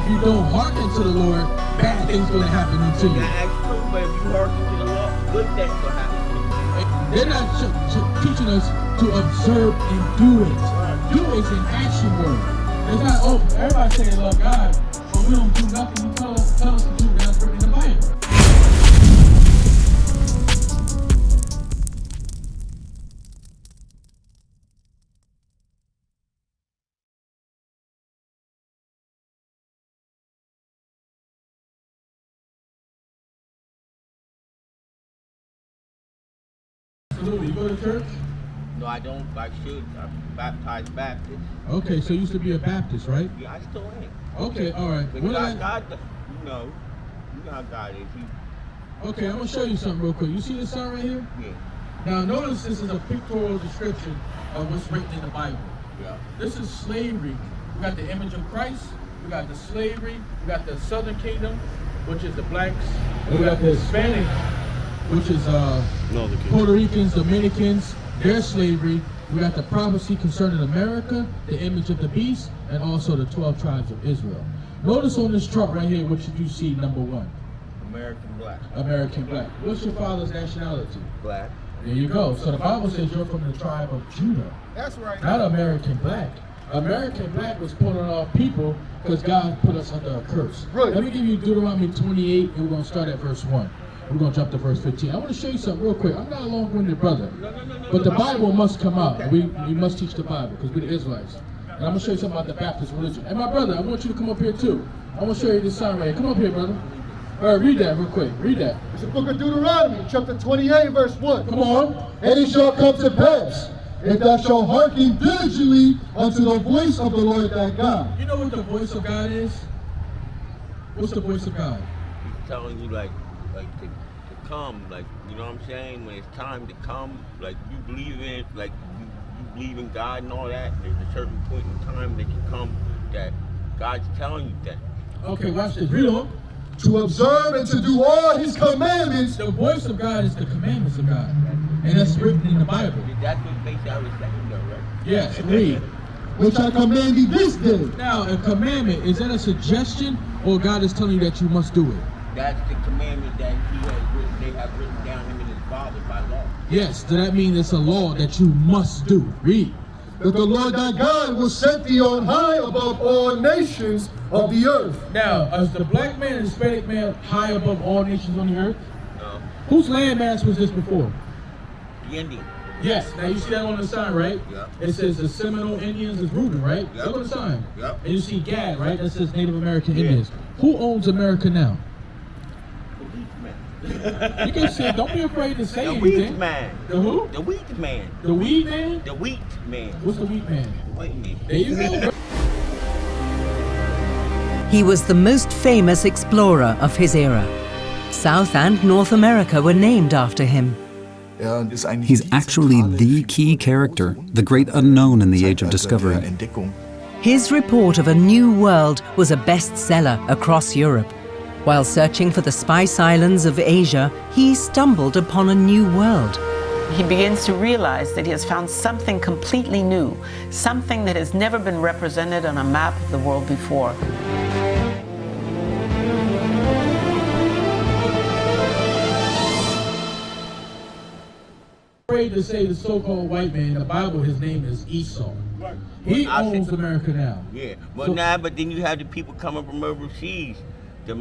you don't hearken to the Lord, bad things going to happen to you. That's true, but if you hearken to the law, good things will happen to you. They're not teaching us to observe and do it. Do is an action word. It's not, oh, everybody saying they love God, but we don't do nothing. You tell us to do that's written in the Bible. You go to church? No, I don't. I should. I'm baptized Baptist. Okay, so you used to be a Baptist, right? Yeah, I still am. Okay, all right. But God, you know how God is. Okay, I'm going to show you something real quick. You see this sign right here? Yeah. Now, notice this is a pictorial description of what's written in the Bible. Yeah. This is slavery. We got the image of Christ. We got the slavery. We got the Southern Kingdom, which is the blacks. We got the Hispanic, which is Puerto Ricans, Dominicans, their slavery. We got the prophecy concerning America, the image of the beast, and also the 12 tribes of Israel. Notice on this chart right here, what should you see, number one? American black. American black. What's your father's nationality? Black. There you go. So the Bible says you're from the tribe of Judah. That's right. Not American black. American black was put on our people because God put us under a curse. Right. Let me give you Deuteronomy 28, and we're going to start at verse 1. We're going to jump to verse 15. I want to show you something real quick. I'm not a long-winded brother, but the Bible must come out. We must teach the Bible because we're the Israelites. And I'm going to show you something about the Baptist religion. And my brother, I want you to come up here too. I want to show you this sign right here. Come up here, brother. All right, read that real quick. Read that. It's the book of Deuteronomy, chapter 28, verse 1. Come on. And it shall come to pass, if thou shalt hearken diligently unto the voice of the Lord thy God. You know what the voice of God is? What's the voice of God? He's telling you like to come, like, you know what I'm saying? When it's time to come, like you believe in it, like you believe in God and all that, there's a certain point in time that you come that God's telling you that. Okay, watch this. Read on. To observe and to do all his commandments. The voice of God is the commandments of God. And that's written in the Bible. That's what makes I was saying though, right? Yes, read. Which I command thee this day. Now, a commandment, is that a suggestion or God is telling you that you must do it? That's the commandment that they have written down him and his father by law. Yes, does that mean it's a law that you must do? Read. That the Lord thy God will set thee on high above all nations of the earth. Now, is the black man and Hispanic man high above all nations on the earth? No. Whose landmass was this before? The Indian. Yes. Now you see that on the sign, right? Yeah. It says the Seminole Indians is Reuben, right? Yep. Look at the sign. Yep. And you see Gad, right? That says Native American Yeah. Indians. Who owns America now? The wheat man. You can say, don't be afraid to say The anything. wheat man. The who? The wheat man. The weed man? The wheat man. What's the wheat man? The white man. There you go. He was the most famous explorer of his era. South and North America were named after him. He's actually the key character, the great unknown in the age of discovery. His report of a new world was a bestseller across Europe. While searching for the Spice Islands of Asia, he stumbled upon a new world. He begins to realize that he has found something completely new, something that has never been represented on a map of the world before. Afraid to say the so-called white man in the Bible, his name is Esau. He owns America now. Yeah, but but then you have the people coming from overseas. The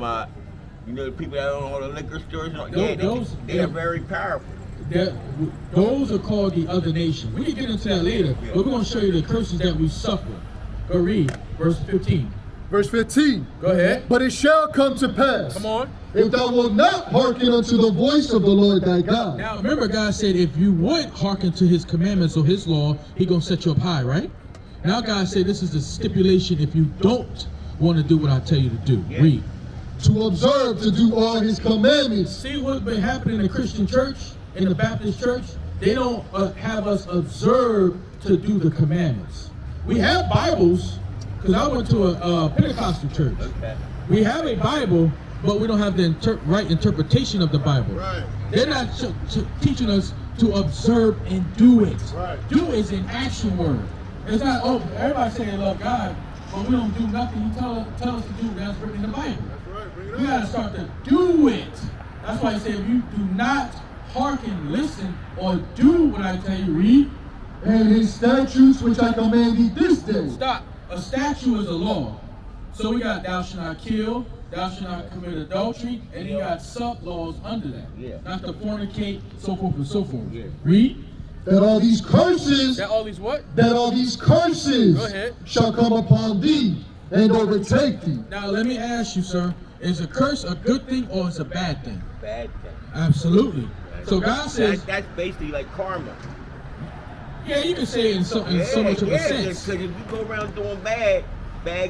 people that own all the liquor stores. They are very powerful. Those are called the other nation. We can get into that later, but we're going to show you the curses that we suffer. Go read verse 15. Verse 15. Go ahead. But it shall come to pass. Come on. If thou wilt not hearken unto the voice of the Lord thy God. Now remember, God said if you would hearken to his commandments or his law, he going to set you up high, right? Now God said this is the stipulation if you don't want to do what I tell you to do. Yeah. Read. To observe, to do all his commandments. See what's been happening in the Christian church, in the Baptist church? They don't have us observe to do the commandments. We have Bibles, because I went to a Pentecostal church. Okay. We have a Bible, but we don't have the right interpretation of the Bible. Right. They're not teaching us to observe and do it. Right. Do is an action word. It's not, oh, everybody saying they love God, but we don't do nothing. He tell us to do that's written in the Bible. That's right. Bring it We gotta up. start to do it. That's why he said, if you do not hearken, listen, or do what I tell you, read. And his statutes which I command thee this day. Stop. A statute is a law. So we got thou shalt not kill, thou shalt not commit adultery, and you got sub-laws under that. Yeah. Not to fornicate, so forth and so forth. Yeah. Read. That all these curses, That all these what? that all these curses Go ahead. shall come upon thee and overtake thee. Now let me ask you, sir, is a curse a good thing or is it a bad thing? Bad thing. Absolutely. So God says, That's basically like karma. yeah, you can say it in so much of a sense. Because if you go around doing bad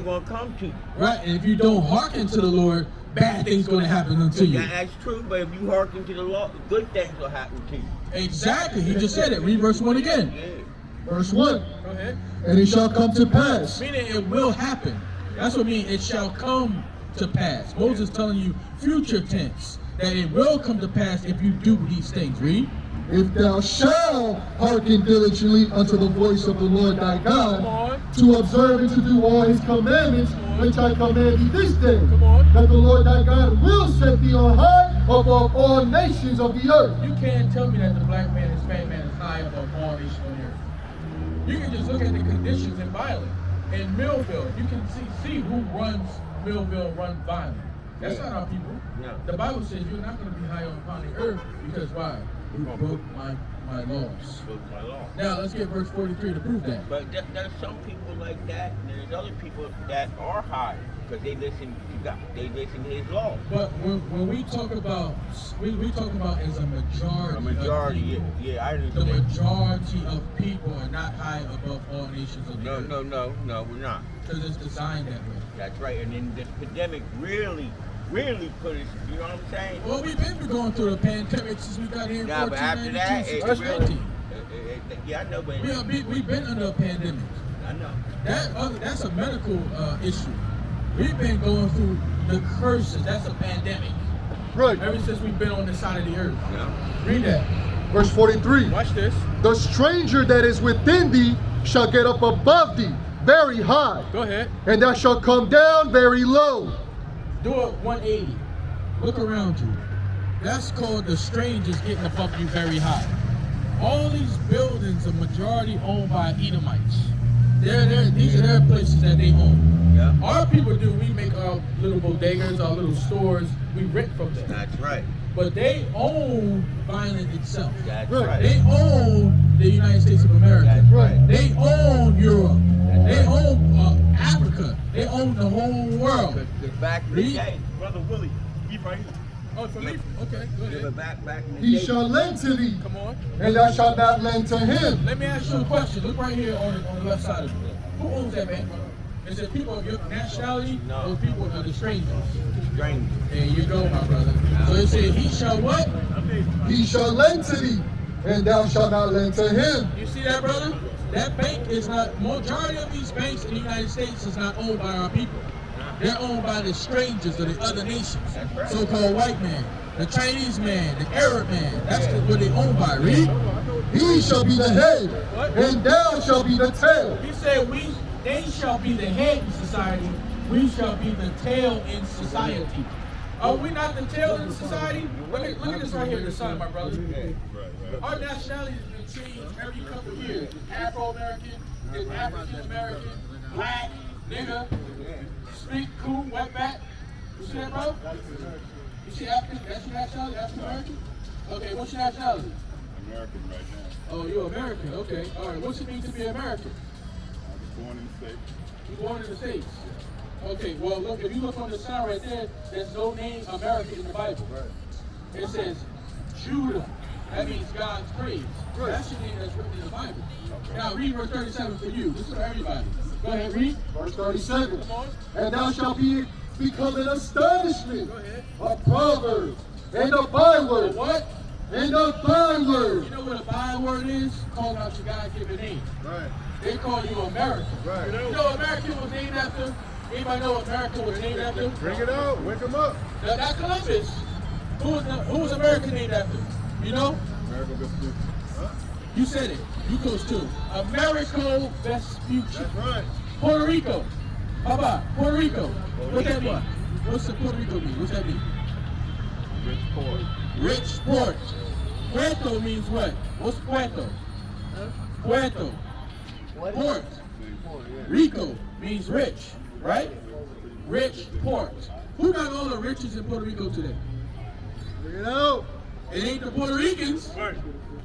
gonna come to you. Right, and if you don't hearken to the Lord, bad things going to happen unto you. That's true, but if you hearken to the law, good things will happen to you. Exactly, he just said it. Read verse 1 again. Yeah. Verse 1. Go ahead. And it shall come to pass. Meaning it will happen. That's what I mean, it shall come to pass. Moses telling you future tense, that it will come to pass if you do these things. Read. If thou shalt hearken diligently unto the voice of the Lord thy Come God, on. to observe and to do all his commandments, which I command thee this day, Come on. that the Lord thy God will set thee on high above all nations of the earth. You can't tell me that the black man and Hispanic man is high above all nations on the earth. You can just look at the conditions in violence. In Millville, you can see who runs Millville, run violent. That's not our people. No. The Bible says you're not going to be high upon the earth because why? You broke my laws. Broke my law. Now let's get verse 43 to prove that. But there's some people like that, and there's other people that are high because they listen to God. They listen to His law. But when we talk about, we talk about as a majority. A majority, of people. yeah, I The understand. majority of people are not high above all nations of the earth. No, we're not. Because it's designed that way. That's right. And then this pandemic really put us, you know what I'm saying? Well, we've been going through the pandemic since we got here in Yeah, but after that, 1492, yeah, I know, but we've been under a pandemic. I know. That's a medical issue. We've been going through the curses. That's a pandemic. Right. Ever since we've been on this side of the earth. Yeah. Read that. Verse 43. Watch this. The stranger that is within thee shall get up above thee very high, Go ahead. and thou shalt come down very low. Do it 180. Look around you. That's called the strangers getting above you very high. All these buildings are majority owned by Edomites. These are their places that they own. Yeah. Our people do. We make our little bodegas, our little stores. We rent from them. That's right. But they own Violent itself. That's Right. right. They own the United States of America. That's right. They own Europe. That's They right. own Africa. They own the whole world. Because back in the Read. day, Brother Willie, he right here. Oh, for me? Okay, go Yeah, ahead. but back in the He day. shall lend to thee, Come on. and thou shalt not lend to him. Let me ask you a question. Look right here on the left side of it. Who owns that bank? Is it people of your nationality No. or people of the strangers? Strange. There you go, my brother. So it said, he shall what? He shall lend to thee, and thou shalt not lend to him. You see that, brother? That bank is not, majority of these banks in the United States is not owned by our people. They're owned by the strangers of the other nations. So-called white man, the Chinese man, the Arab man. That's what they own by. Read. He shall be the head, and thou shalt be the tail. He said, they shall be the head in society. We shall be the tail in society. Are we not the tail in society? Look at this right here, the sun, my brother. Our nationality has been changed every couple of years. Afro-American, African-American, black, nigga, speak, cool, wetback. You see that, bro? You see African, that's your nationality, African-American? Okay, what's your nationality? American right now. Oh, you're American, okay. All right, what's it mean to be American? I was born in the States. You're born in the States. Okay, well, look, if you look on the sign right there, there's no name America in the Bible. It says Judah. That means God's praise. That's your name that's written in the Bible. Now, read verse 37 for you. This is for everybody. Go ahead, read. Verse 37. Come on. And thou shalt become an astonishment, Go ahead. a proverb, and a byword. What? And a byword. You know what a byword is? Call out your God-given name. Right. They call you America. Right. You know what America was named after? Anybody know what America was named after? Bring it out. Wake him up. Not Columbus. Who was America named after? You know? America Vespucci. You said it. You close too. Americo Vespucci. That's right. Puerto Rico. Papa, Puerto Rico. What's that mean? What's the Puerto Rico mean? What's that mean? Rich port. Rich port. Puerto means what? What's Puerto? Puerto. Port. Rico means rich, right? Rich port. Who got all the riches in Puerto Rico today? Bring it out. It ain't the Puerto Ricans.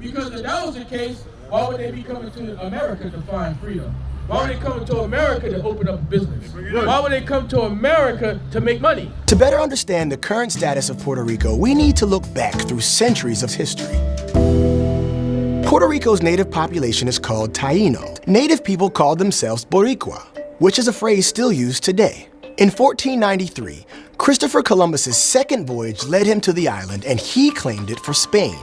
Because if that was the case, why would they be coming to America to find freedom? Why would they come to America to open up a business? Why would they come to America to make money? To better understand the current status of Puerto Rico, we need to look back through centuries of history. Puerto Rico's native population is called Taíno. Native people called themselves Boricua, which is a phrase still used today. In 1493, Christopher Columbus's second voyage led him to the island and he claimed it for Spain.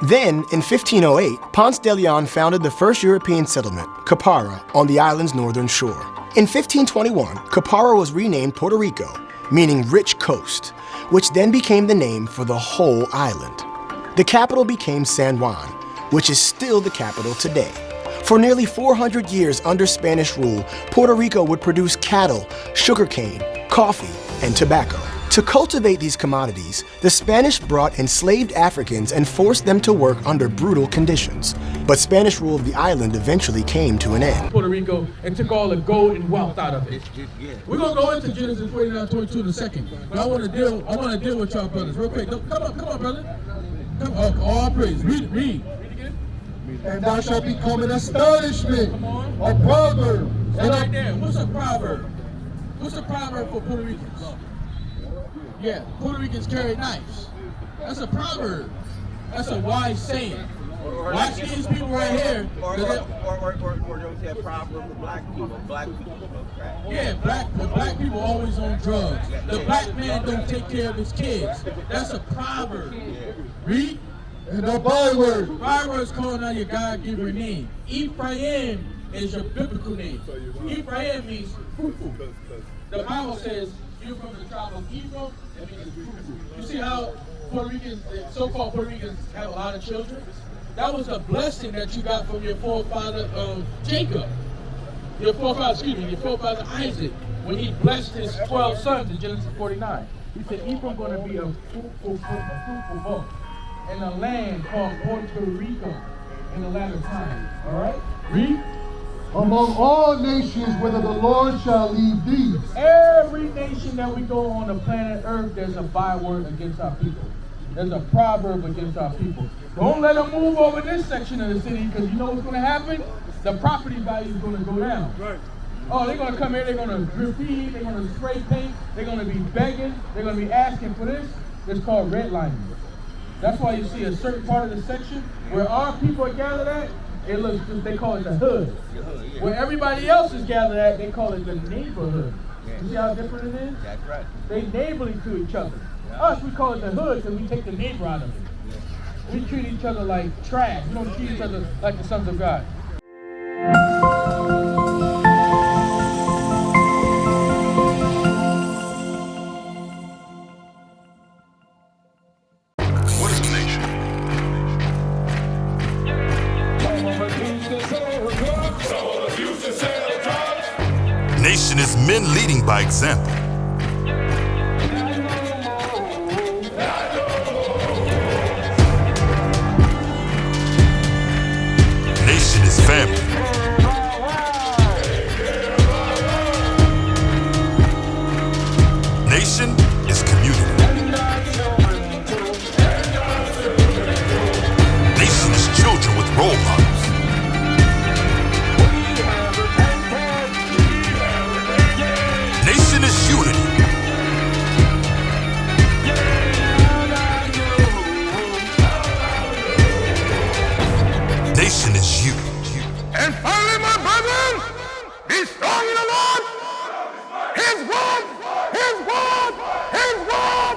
Then, in 1508, Ponce de Leon founded the first European settlement, Capara, on the island's northern shore. In 1521, Capara was renamed Puerto Rico, meaning rich coast, which then became the name for the whole island. The capital became San Juan, which is still the capital today. For nearly 400 years under Spanish rule, Puerto Rico would produce cattle, sugarcane, coffee, and tobacco. To cultivate these commodities, the Spanish brought enslaved Africans and forced them to work under brutal conditions. But Spanish rule of the island eventually came to an end. Puerto Rico and took all the gold and wealth out of it. We're gonna go into Genesis 49:22 in a second. But I want to deal with y'all brothers real quick. Come on, brother. Come on, all praise. Read again. And thou shalt become an astonishment, a proverb. Stay right there. What's a proverb? What's a proverb for Puerto Ricans? Yeah, Puerto Ricans carry knives. That's a proverb. That's a wise saying. Watch these people right here. Or don't say a proverb for black people. Black people smoke crack. Yeah, black people always on drugs. The black man don't take care of his kids. That's a proverb. Read. And a byword. Byword is calling out your God-given name. Ephraim is your biblical name. Ephraim means fruitful. The Bible says you're from the tribe of Ephraim. That means fruitful. You see how Puerto Ricans, so-called Puerto Ricans, have a lot of children? That was a blessing that you got from your forefather Jacob. Your forefather Isaac, when he blessed his 12 sons in Genesis 49. He said, Ephraim going to be a fruitful book in a land called Puerto Rico in the latter times. All right? Read. Among all nations, whither the Lord shall lead thee. Every nation that we go on the planet Earth, there's a byword against our people. There's a proverb against our people. Don't let them move over this section of the city, because you know what's going to happen? The property value is going to go down. Right. Oh, they're going to come here, they're going to graffiti, they're going to spray paint, they're going to be begging, they're going to be asking for this. It's called redlining. That's why you see a certain part of the section where our people are gathered at, it looks, they call it the hood. Where everybody else is gathered at, they call it the neighborhood. You see how different it is? That's right. They neighborly to each other. Us, we call it the hood because we take the neighbor out of it. We treat each other like trash. We don't treat each other like the sons of God. What is a nation? Nation is men leading by example. Nation is family. Nation is community. Nation is children with role models. Nation is unity. Nation is you. And finally, my brethren, be strong in the Lord. His word, his word, his word.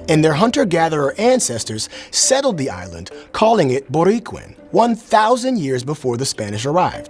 and their hunter-gatherer ancestors settled the island, calling it Boricuan, 1,000 years before the Spanish arrived.